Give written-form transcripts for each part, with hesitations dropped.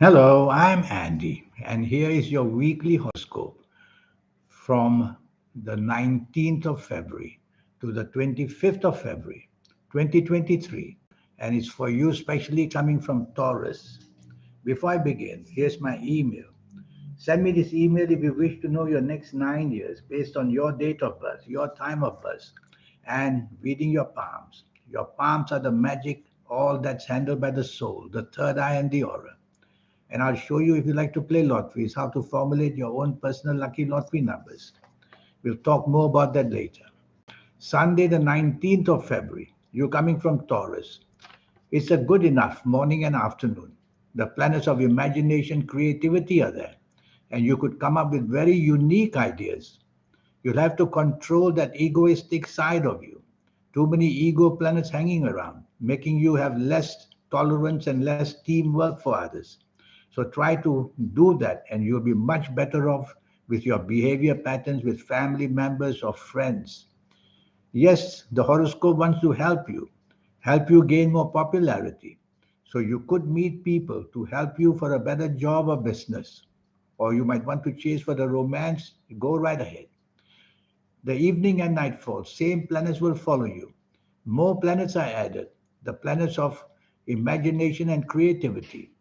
Hello, I'm Andy, and here is your weekly horoscope from the 19th of February to the 25th of February, 2023, and it's for you, especially coming from Taurus. Before I begin, here's my email. Send me this email if you wish to know your next 9 years based on your date of birth, your time of birth, and reading your palms. Your palms are the magic, all that's handled by the soul, the third eye, and the aura. And I'll show you if you like to play lotteries, how to formulate your own personal lucky lottery numbers. We'll talk more about that later. Sunday, the 19th of February, you're coming from Taurus. It's a good enough morning and afternoon. The planets of imagination, creativity are there, and you could come up with very unique ideas. You'll have to control that egoistic side of you. Too many ego planets hanging around, making you have less tolerance and less teamwork for others. So try to do that, and you'll be much better off with your behavior patterns with family members or friends. Yes, the horoscope wants to help you gain more popularity. So you could meet people to help you for a better job or business. Or you might want to chase for the romance, go right ahead. The evening and nightfall, same planets will follow you. More planets are added, the planets of imagination and creativity,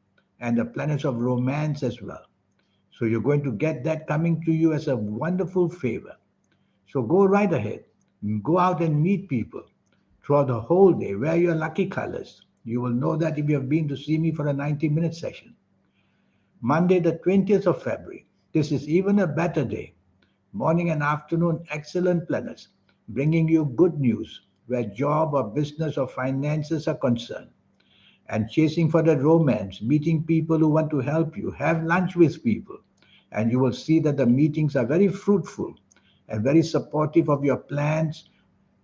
and the planets of romance as well. So you're going to get that coming to you as a wonderful favor. So go right ahead. Go out and meet people throughout the whole day. Wear your lucky colors. You will know that if you have been to see me for a 90-minute session. Monday, the 20th of February. This is even a better day. Morning and afternoon, excellent planets, bringing you good news where job or business or finances are concerned. And chasing for that romance, meeting people who want to help you, have lunch with people. And you will see that the meetings are very fruitful and very supportive of your plans,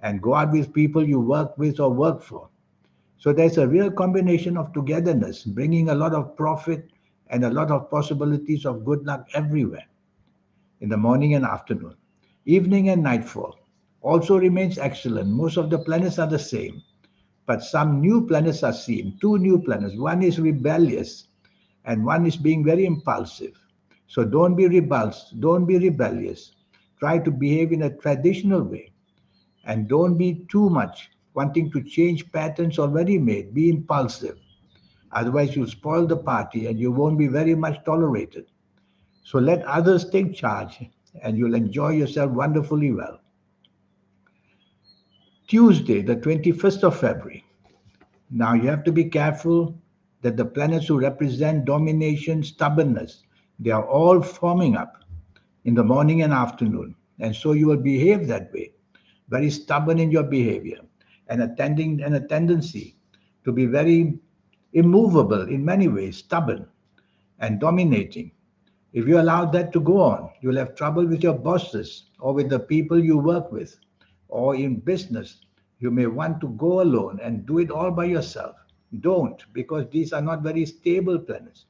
and go out with people you work with or work for. So there's a real combination of togetherness, bringing a lot of profit and a lot of possibilities of good luck everywhere in the morning and afternoon. Evening and nightfall also remains excellent. Most of the planets are the same, but some new planets are seen. Two new planets. One is rebellious, and one is being very impulsive. So don't be rebellious. Try to behave in a traditional way, and don't be too much wanting to change patterns already made. Be impulsive. Otherwise, you'll spoil the party and you won't be very much tolerated. So let others take charge and you'll enjoy yourself wonderfully well. Tuesday, the 21st of February. Now you have to be careful that the planets who represent domination, stubbornness, they are all forming up in the morning and afternoon. And so you will behave that way, very stubborn in your behavior and a tendency to be very immovable in many ways, stubborn and dominating. If you allow that to go on, you'll have trouble with your bosses or with the people you work with. Or in business, you may want to go alone and do it all by yourself. Don't, because these are not very stable planets.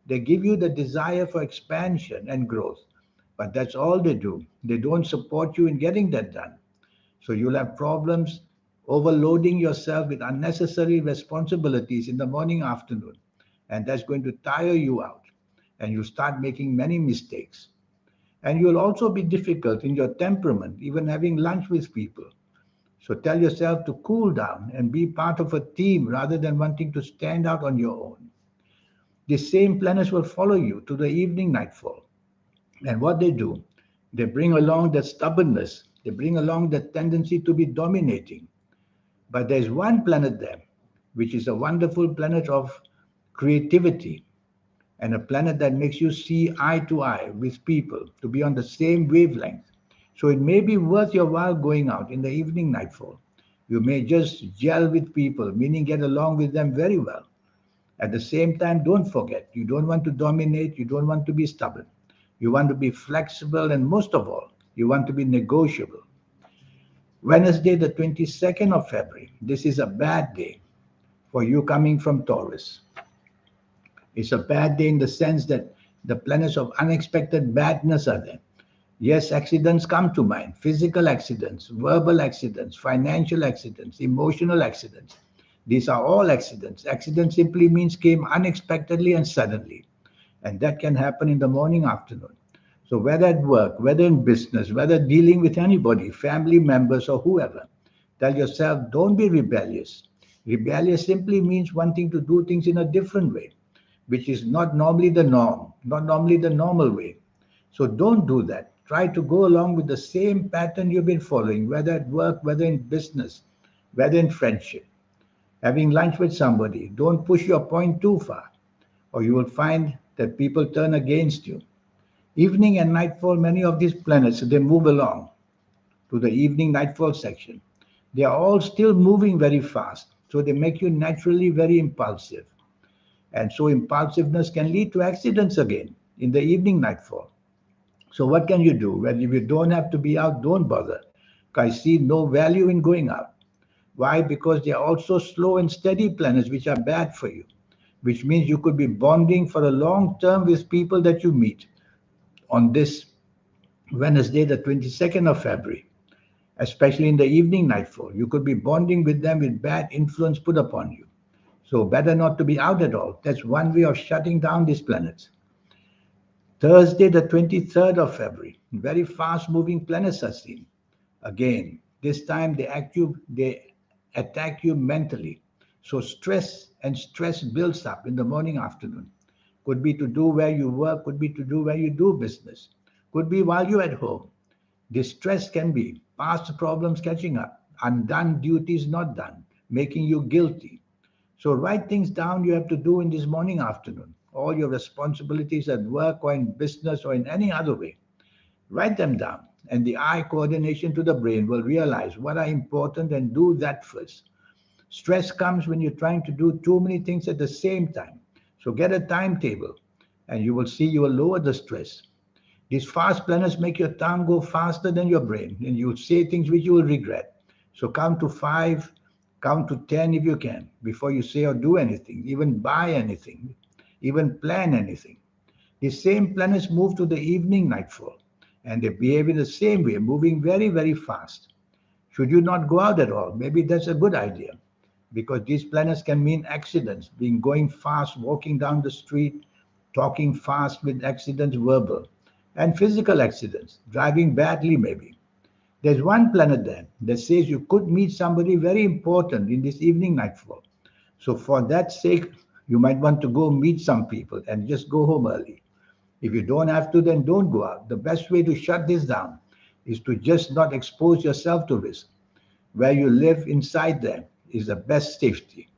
They give you the desire for expansion and growth, but that's all they do. They don't support you in getting that done. So you'll have problems overloading yourself with unnecessary responsibilities in the morning, afternoon, and that's going to tire you out, and you start making many mistakes. And you'll also be difficult in your temperament, even having lunch with people. So tell yourself to cool down and be part of a team rather than wanting to stand out on your own. The same planets will follow you to the evening nightfall. And what they do, they bring along that stubbornness, they bring along that tendency to be dominating. But there's one planet there, which is a wonderful planet of creativity and a planet that makes you see eye to eye with people, to be on the same wavelength. So it may be worth your while going out in the evening nightfall. You may just gel with people, meaning get along with them very well. At the same time, don't forget, you don't want to dominate, you don't want to be stubborn. You want to be flexible, and most of all, you want to be negotiable. Wednesday, the 22nd of February. This is a bad day for you coming from Taurus. It's a bad day in the sense that the planets of unexpected badness are there. Yes, accidents come to mind, physical accidents, verbal accidents, financial accidents, emotional accidents. These are all accidents. Accident simply means came unexpectedly and suddenly. And that can happen in the morning, afternoon. So whether at work, whether in business, whether dealing with anybody, family members or whoever, tell yourself, don't be rebellious. Rebellious simply means wanting to do things in a different way, which is not normally the norm, not normally the normal way. So don't do that. Try to go along with the same pattern you've been following, whether at work, whether in business, whether in friendship. Having lunch with somebody, don't push your point too far, or you will find that people turn against you. Evening and nightfall, many of these planets, they move along to the evening nightfall section. They are all still moving very fast, so they make you naturally very impulsive. And so impulsiveness can lead to accidents again in the evening nightfall. So what can you do? Well, if you don't have to be out, don't bother. I see no value in going out. Why? Because they are also slow and steady planets, which are bad for you, which means you could be bonding for a long term with people that you meet on this Wednesday, the 22nd of February, especially in the evening nightfall. You could be bonding with them with bad influence put upon you. So better not to be out at all. That's one way of shutting down these planets. Thursday, the 23rd of February, very fast moving planets are seen. Again, this time they attack you mentally. So stress builds up in the morning, afternoon. Could be to do where you work, could be to do where you do business, could be while you're at home. This stress can be past problems catching up, undone duties not done, making you guilty. So write things down you have to do in this morning, afternoon. All your responsibilities at work or in business or in any other way. Write them down, and the eye coordination to the brain will realize what are important and do that first. Stress comes when you're trying to do too many things at the same time. So get a timetable, and you will see you will lower the stress. These fast planners make your tongue go faster than your brain, and you say things which you will regret. So count to five, count to 10 if you can, before you say or do anything, even buy anything, even plan anything. The same planets move to the evening nightfall, and they behave in the same way, moving very, very fast. Should you not go out at all? Maybe that's a good idea, because these planets can mean accidents, being going fast, walking down the street, talking fast with accidents, verbal, and physical accidents, driving badly maybe. There's one planet there that says you could meet somebody very important in this evening nightfall. So for that sake, you might want to go meet some people and just go home early. If you don't have to, then don't go out. The best way to shut this down is to just not expose yourself to risk. Where you live inside there is the best safety.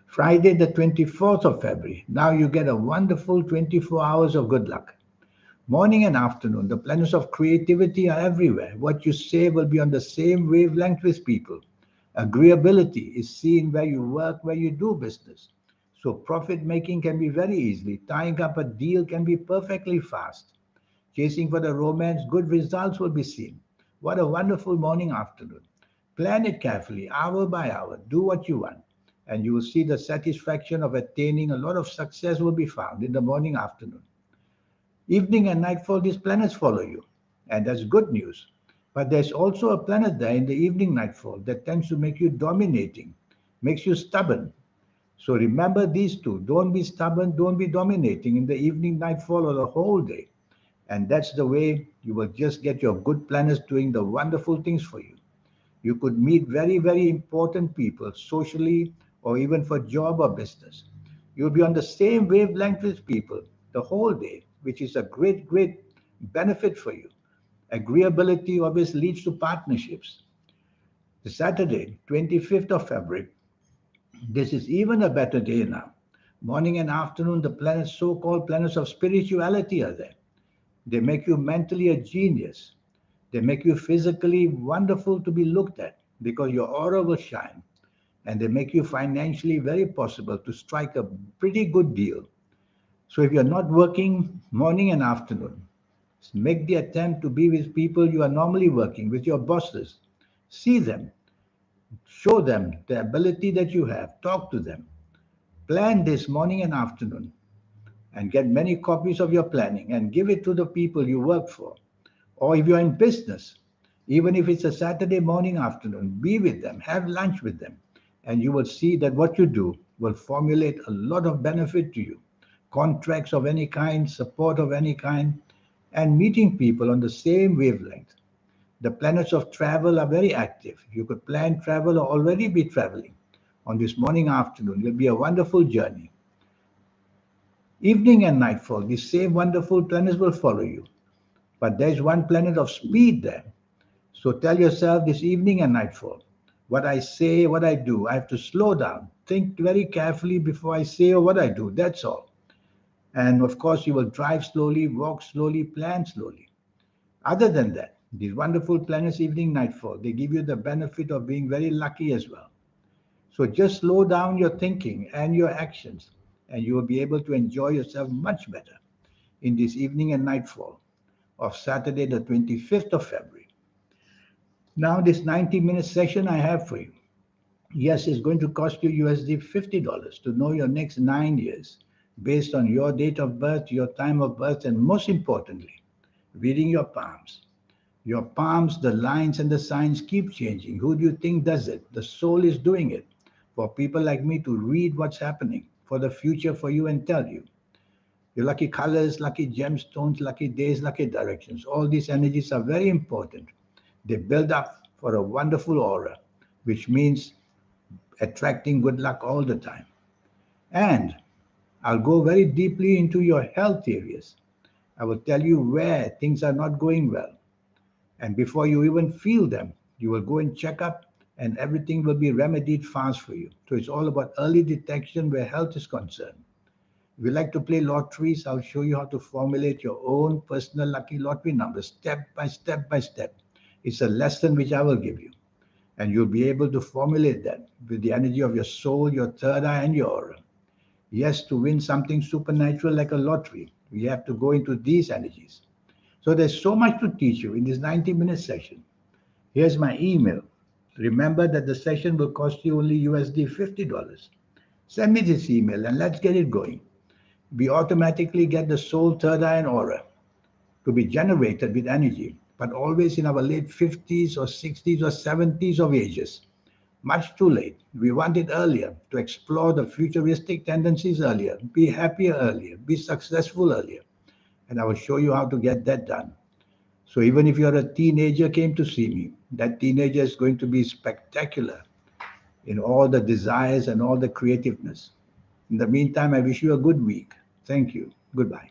Friday, the 24th of February. Now you get a wonderful 24 hours of good luck. Morning and afternoon, the planets of creativity are everywhere. What you say will be on the same wavelength with people. Agreeability is seen where you work, where you do business. So profit making can be very easily. Tying up a deal can be perfectly fast. Chasing for the romance, good results will be seen. What a wonderful morning, afternoon. Plan it carefully, hour by hour. Do what you want. And you will see the satisfaction of attaining a lot of success will be found in the morning, afternoon. Evening and nightfall, these planets follow you. And that's good news. But there's also a planet there in the evening nightfall that tends to make you dominating, makes you stubborn. So remember these two. Don't be stubborn, don't be dominating in the evening nightfall or the whole day. And that's the way you will just get your good planets doing the wonderful things for you. You could meet very, very important people socially or even for job or business. You'll be on the same wavelength with people the whole day, which is a great, great benefit for you. Agreeability always leads to partnerships. The Saturday, 25th of February, this is even a better day now. Morning and afternoon, the planets, so called planets of spirituality, are there. They make you mentally a genius. They make you physically wonderful to be looked at because your aura will shine. And they make you financially very possible to strike a pretty good deal. So if you're not working morning and afternoon, make the attempt to be with people you are normally working with, your bosses. See them, show them the ability that you have, talk to them. Plan this morning and afternoon and get many copies of your planning and give it to the people you work for. Or if you're in business, even if it's a Saturday morning, afternoon, be with them, have lunch with them. and you will see that what you do will formulate a lot of benefit to you. Contracts of any kind, support of any kind, and meeting people on the same wavelength. The planets of travel are very active. You could plan travel or already be traveling. On this morning afternoon will be a wonderful journey. Evening and nightfall, these same wonderful planets will follow you. But there's one planet of speed there. So tell yourself this evening and nightfall, what I say, what I do, I have to slow down, think very carefully before I say or what I do. That's all. And of course, you will drive slowly, walk slowly, plan slowly. Other than that, these wonderful planets, evening, nightfall, they give you the benefit of being very lucky as well. So just slow down your thinking and your actions, and you will be able to enjoy yourself much better in this evening and nightfall of Saturday, the 25th of February. Now, this 90-minute session I have for you. Yes, it's going to cost you USD $50 to know your next 9 years based on your date of birth, your time of birth, and most importantly, reading your palms. Your palms, the lines and the signs keep changing. Who do you think does it? The soul is doing it for people like me to read what's happening for the future for you and tell you. Your lucky colors, lucky gemstones, lucky days, lucky directions. All these energies are very important. They build up for a wonderful aura, which means attracting good luck all the time. And I'll go very deeply into your health areas. I will tell you where things are not going well. And before you even feel them, you will go and check up and everything will be remedied fast for you. So it's all about early detection where health is concerned. If you like to play lotteries, I'll show you how to formulate your own personal lucky lottery number step by step by step. It's a lesson which I will give you. And you'll be able to formulate that with the energy of your soul, your third eye, and your aura. Yes, to win something supernatural like a lottery, we have to go into these energies. So there's so much to teach you in this 90-minute session. Here's my email. Remember that the session will cost you only USD $50. Send me this email and let's get it going. We automatically get the soul, third eye, and aura to be generated with energy, but always in our late 50s or 60s or 70s of ages. Much too late. We want it earlier to explore the futuristic tendencies earlier, be happier earlier, be successful earlier. And I will show you how to get that done. So even if you're a teenager came to see me, that teenager is going to be spectacular in all the desires and all the creativeness. In the meantime, I wish you a good week. Thank you. Goodbye.